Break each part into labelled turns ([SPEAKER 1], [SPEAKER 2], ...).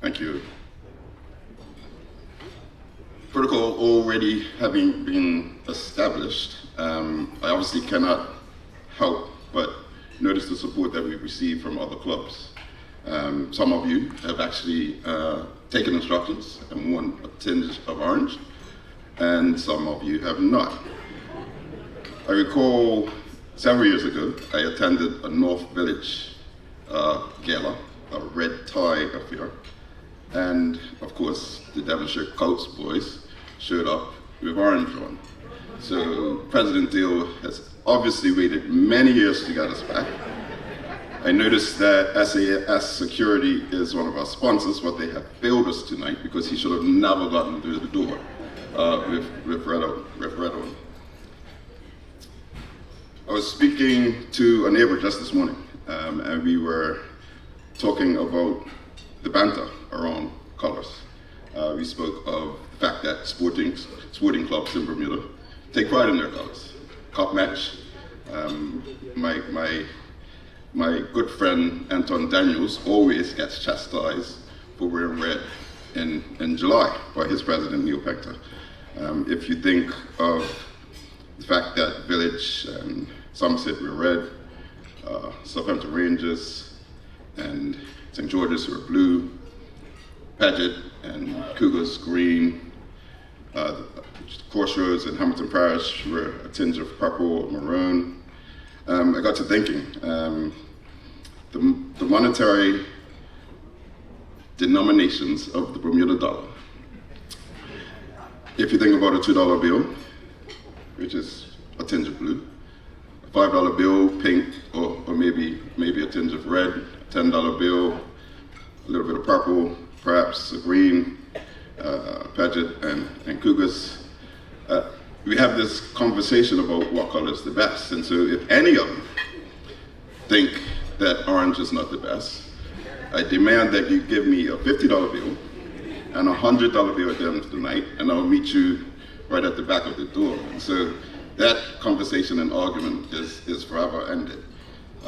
[SPEAKER 1] Thank you. Protocol already having been established, I obviously cannot help but notice the support that we've received from other clubs. Some of you have actually taken instructions and worn a tinge of orange, and some of you have not. I recall several years ago, I attended a North Village Gala, a red tie affair, and of course the Devonshire Colts boys showed up with orange on. So President Deal has obviously waited many years to get us back. I noticed that SAS Security is one of our sponsors, but they have failed us tonight because he should have never gotten through the door with red on. I was speaking to a neighbor just this morning, and we were talking about the banter around colors. We spoke of the fact that sporting clubs in Bermuda take pride in their colors. Cup match, my good friend Anton Daniels always gets chastised for wearing red in July by his president Neil Pector. If you think of the fact that Village and Somerset were red, Southampton Rangers and St. George's were blue, Paget and Cougars green, Crossroads and Hamilton Parish were a tinge of purple or maroon. I got to thinking, the monetary denominations of the Bermuda dollar. If you think about a $2 bill, which is a tinge of blue, a $5 bill, pink, or maybe a tinge of red, a $10 bill, a little bit of purple, perhaps a green, Paget and Cougars. We have this conversation about what color is the best, and so if any of you think that orange is not the best, I demand that you give me a $50 bill and a $100 bill at the end of the night, and I'll meet you right at the back of the door. And so that conversation and argument is forever ended.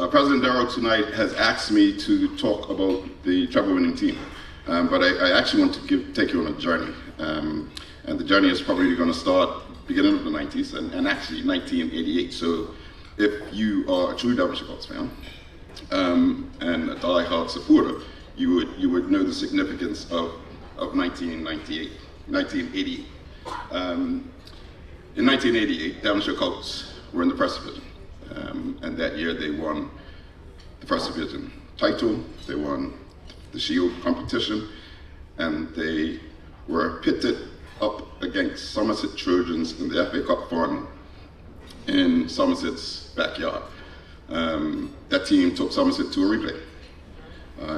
[SPEAKER 1] President Darrow tonight has asked me to talk about the treble-winning team, but I actually want to take you on a journey, and the journey is probably going to start beginning of the 90s and actually 1988. So if you are a true Devonshire Colts fan and a die-hard supporter, you would know the significance of 1988. In 1988, Devonshire Colts were in the First Division, and that year they won the First Division title, they won the Shield competition, and they were pitted up against Somerset Trojans in the FA Cup final in Somerset's backyard. That team took Somerset to a replay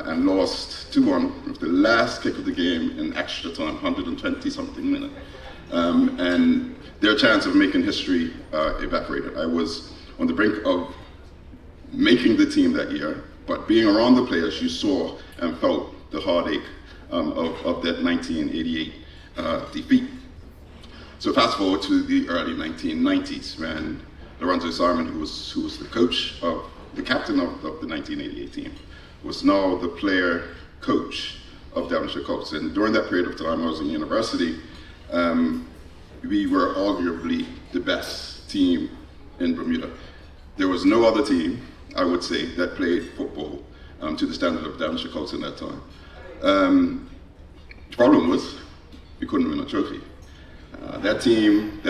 [SPEAKER 1] and lost 2-1 with the last kick of the game in extra time, 120-something minutes. And their chance of making history evaporated. I was on the brink of making the team that year, but being around the players, you saw and felt the heartache of that 1988 defeat. So fast forward to the early 1990s when Lorenzo Simon, who was the coach of the captain of the 1988 team, was now the player coach of Devonshire Colts. And during that period of time, I was in university. We were arguably the best team in Bermuda. There was no other team, I would say, that played football to the standard of Devonshire Colts in that time. The problem was we couldn't win a trophy. That team,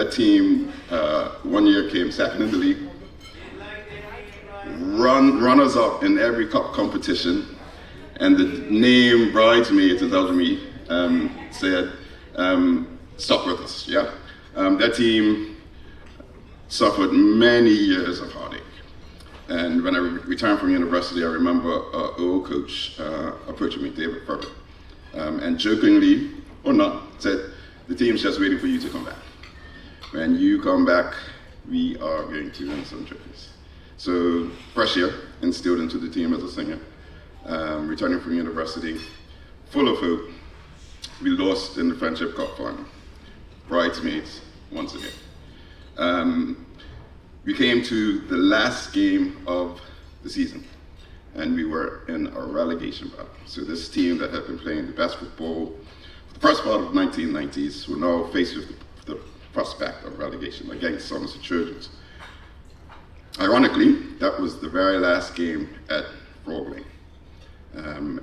[SPEAKER 1] 1 year came second in the league, runners up in every cup competition, and the name bridesmaid, as Eldermy said, stuck with us. Yeah, that team suffered many years of heartache. And when I returned from university, I remember our old coach approaching me, David Furber, and jokingly or not, said, "The team's just waiting for you to come back. When you come back, we are going to win some trophies." So, fresh year, instilled into the team as a singer, returning from university, full of hope, we lost in the Friendship Cup final. Bridesmaids, once again. We came to the last game of the season, and we were in a relegation battle. So this team that had been playing the best football for the first part of the 1990s were now faced with the prospect of relegation against Somerset Trojans. Ironically, that was the very last game at Frog Lane.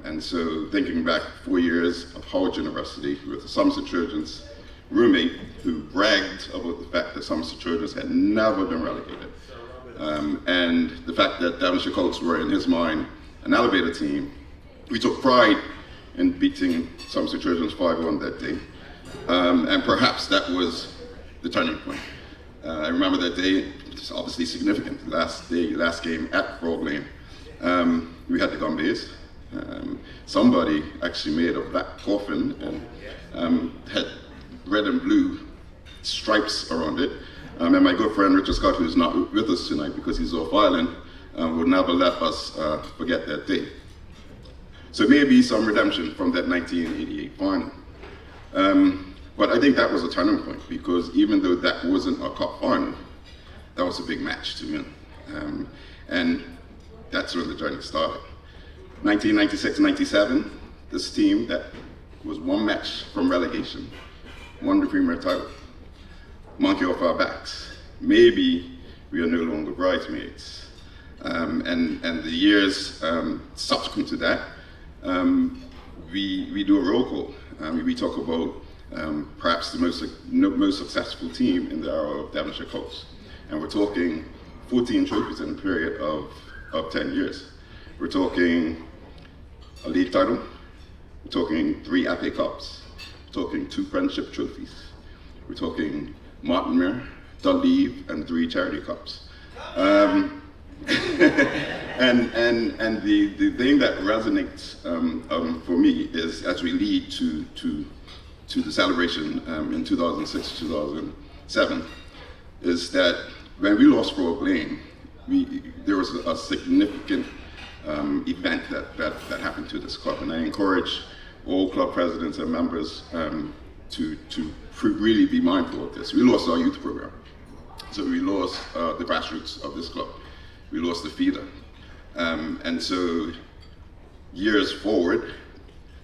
[SPEAKER 1] And so thinking back 4 years of Howard University with the Somerset Trojans roommate who bragged about the fact that Somerset Trojans had never been relegated. And the fact that Devonshire Colts were, in his mind, an elevator team. We took pride in beating Somerset Trojans 5-1 that day. And perhaps that was the turning point. I remember that day, it's obviously significant, the last game at Frog Lane. We had the Gumbies. Somebody actually made a black coffin and had red and blue stripes around it. And my good friend Richard Scott, who's not with us tonight because he's off island, would never let us forget that day. So maybe some redemption from that 1988 final. But I think that was a turning point because even though that wasn't a cup final, that was a big match to win. And that's when the journey started. 1996-97, this team that was one match from relegation won the Premier title. Monkey off our backs. Maybe we are no longer bridesmaids. And the years subsequent to that, we do a roll call. We talk about perhaps the most successful team in the era of Devonshire Colts. And we're talking 14 trophies in a period of 10 years. We're talking a league title, we're talking 3 FA Cups, we're talking 2 Friendship trophies, we're talking Martinmere, Dunleave, and 3 Charity Cups. And the thing that resonates for me is as we lead to the celebration in 2006-2007, is that when we lost Frog Lane, there was a significant event that happened to this club, and I encourage all club presidents and members to really be mindful of this. We lost our youth program, so we lost the grassroots of this club. We lost the feeder, and so years forward,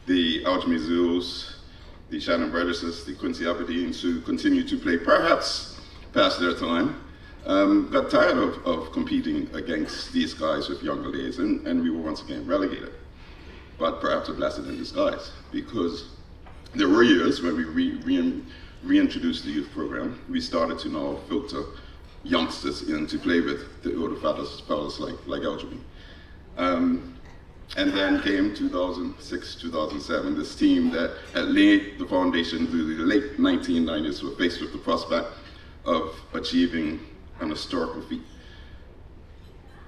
[SPEAKER 1] the Alchemy Zoos, the Shannon Burgesses, the Quincy Aberdeens, who continue to play perhaps past their time, got tired of competing against these guys with younger days, and we were once again relegated. But perhaps a blessing in disguise, because there were years when we reintroduced the youth program. We started to now filter youngsters in to play with the older fellas like Alchemy. And then came 2006, 2007, this team that had laid the foundation through the late 1990s were faced with the prospect of achieving an historical feat.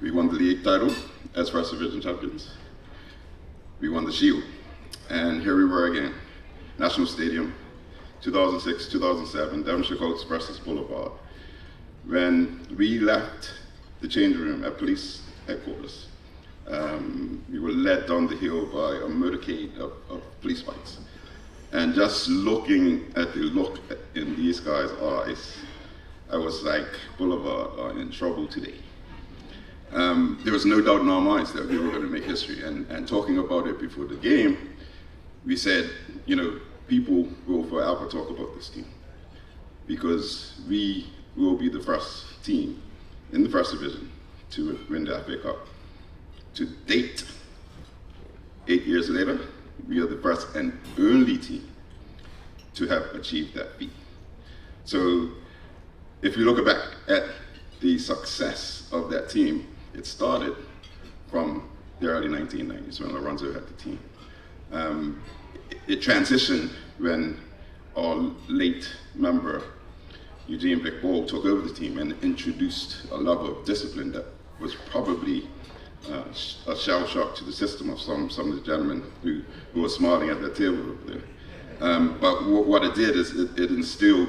[SPEAKER 1] We won the league title as First Division champions. We won the Shield, and here we were again. National Stadium, 2006, 2007, Devonshire Colts versus Boulevard. When we left the changing room at police headquarters, we were led down the hill by a motorcade of police bikes. And just looking at the look in these guys' eyes, I was like, Boulevard are in trouble today. There was no doubt in our minds that we were going to make history. And talking about it before the game, we said, you know, people will forever talk about this team because we will be the first team in the First Division to win the FA Cup. To date, 8 years later, we are the first and only team to have achieved that feat. So if you look back at the success of that team, it started from the early 1990s when Lorenzo had the team. It transitioned when our late member, Eugene Vic Ball, took over the team and introduced a level of discipline that was probably a shell shock to the system of some of the gentlemen who were smiling at that table over there. But what it did is it instilled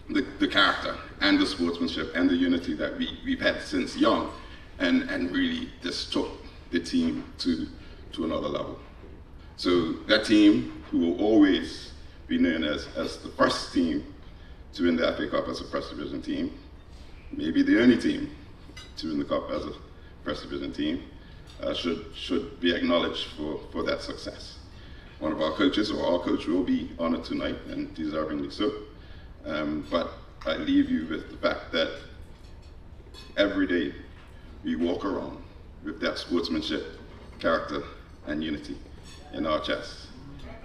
[SPEAKER 1] the character and the sportsmanship and the unity that we've had since young, and really just took the team to another level. So that team, who will always be known as the first team to win the FA Cup as a First Division team, maybe the only team to win the Cup as a First Division team, should be acknowledged for that success. One of our coaches, or our coach, will be honored tonight, and deservingly so. But I leave you with the fact that every day we walk around with that sportsmanship, character, and unity in our chests.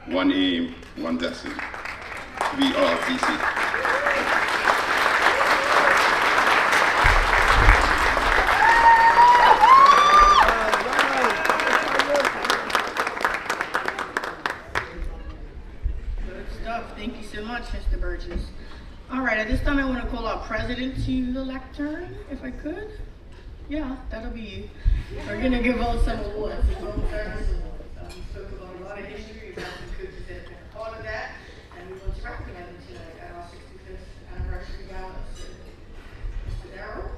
[SPEAKER 1] One aim, one destiny. We are DC.
[SPEAKER 2] Thank you so much, Mr. Burgess. All right, at this time I want to call our president to the lectern, if I could. Yeah, that'll be you. We're going to give out some awards, some service awards. We spoke about a lot of history, we've had some coaches that have been a part of that, and we want to recognize them tonight at our 65th anniversary gala. So, Mr. Darrow.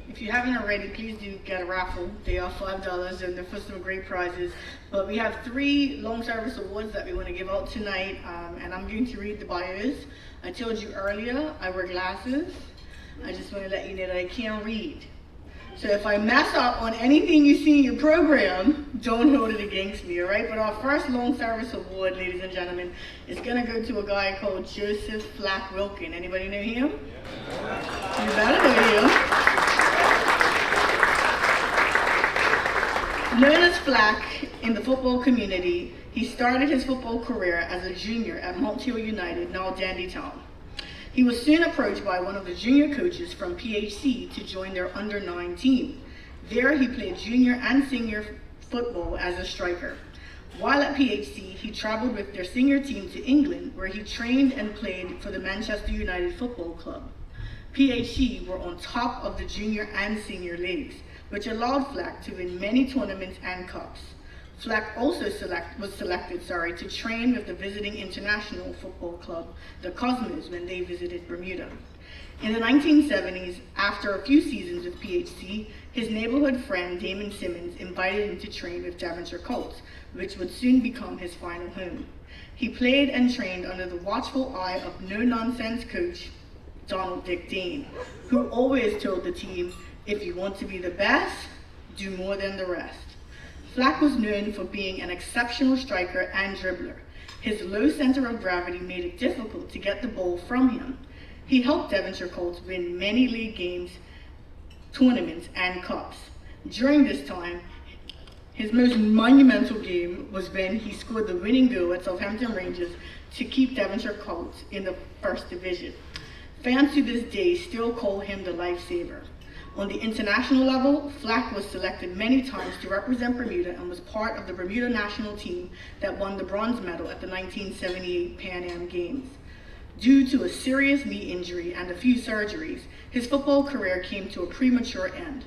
[SPEAKER 2] If you haven't already, please do get a raffle. They are $5 and they're for some great prizes. But we have 3 long service awards that we want to give out tonight, and I'm going to read the bios. I told you earlier, I wear glasses. I just want to let you know that I can't read. So if I mess up on anything you see in your program, don't hold it against me, all right? But our first long service award, ladies and gentlemen, is going to go to a guy called Joseph Flack Wilkin. Anybody know him? Yeah. You better know him. Known as Flack in the football community, he started his football career as a junior at Montreal United, now Dandytown. He was soon approached by one of the junior coaches from PHC to join their under-9 team. There he played junior and senior football as a striker. While at PHC, he traveled with their senior team to England, where he trained and played for the Manchester United Football Club. PHC were on top of the junior and senior leagues, which allowed Flack to win many tournaments and cups. Flack also was selected to train with the visiting international football club, the Cosmos, when they visited Bermuda. In the 1970s, after a few seasons with PHC, his neighborhood friend Damon Simmons invited him to train with Devonshire Colts, which would soon become his final home. He played and trained under the watchful eye of no-nonsense coach Donald Dick Dane, who always told the team, "If you want to be the best, do more than the rest." Flack was known for being an exceptional striker and dribbler. His low center of gravity made it difficult to get the ball from him. He helped Devonshire Colts win many league games, tournaments, and cups. During this time, his most monumental game was when he scored the winning goal at Southampton Rangers to keep Devonshire Colts in the first division. Fans to this day still call him the lifesaver. On the international level, Flack was selected many times to represent Bermuda and was part of the Bermuda national team that won the bronze medal at the 1978 Pan Am Games. Due to a serious knee injury and a few surgeries, his football career came to a premature end.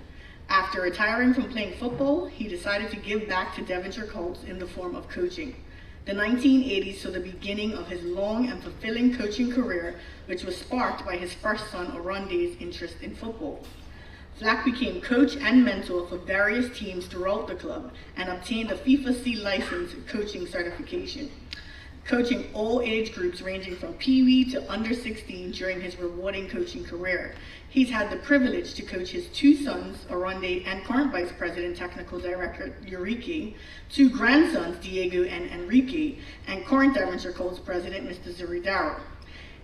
[SPEAKER 2] After retiring from playing football, he decided to give back to Devonshire Colts in the form of coaching. The 1980s saw the beginning of his long and fulfilling coaching career, which was sparked by his first son Oronde's interest in football. Flack became coach and mentor for various teams throughout the club and obtained a FIFA C license coaching certification, coaching all age groups ranging from Pee-wee to under 16 during his rewarding coaching career. He's had the privilege to coach his 2 sons, Oronde and current Vice President Technical Director Eureke, 2 grandsons, Diego and Enrique, and current Devonshire Colts President Mr. Zuri Darrow.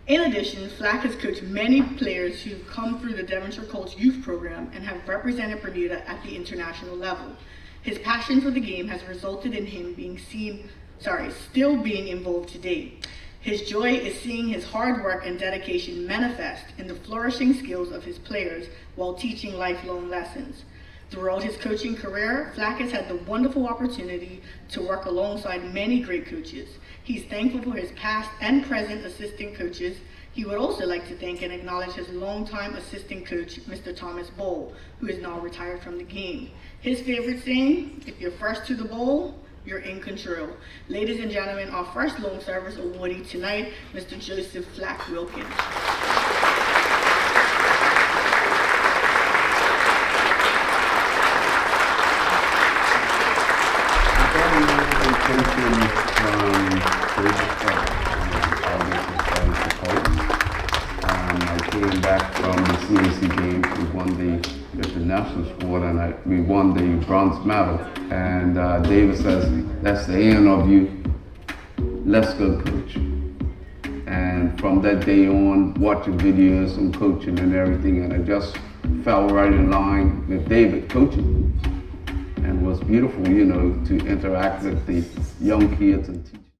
[SPEAKER 2] In addition, Flack has coached many players who've come through the Devonshire Colts youth program and have represented Bermuda at the international level. His passion for the game has resulted in him still being involved today. His joy is seeing his hard work and dedication manifest in the flourishing skills of his players while teaching lifelong lessons. Throughout his coaching career, Flack has had the wonderful opportunity to work alongside many great coaches. He's thankful for his past and present assistant coaches. He would also like to thank and acknowledge his longtime assistant coach, Mr. Thomas Bowl, who is now retired from the game. His favorite saying, "If you're first to the bowl, You're in control. Ladies and gentlemen, our first loan service awardee tonight, Mr. Joseph Flack Wilkins.
[SPEAKER 3] I came back from the CAC games. We won the national sport, and we won the bronze medal. And David says, "That's the end of you. Let's go, coach." And from that day on, watching videos and coaching and everything, and I just fell right in line with David coaching. And it was beautiful, to interact with the young kids and teachers.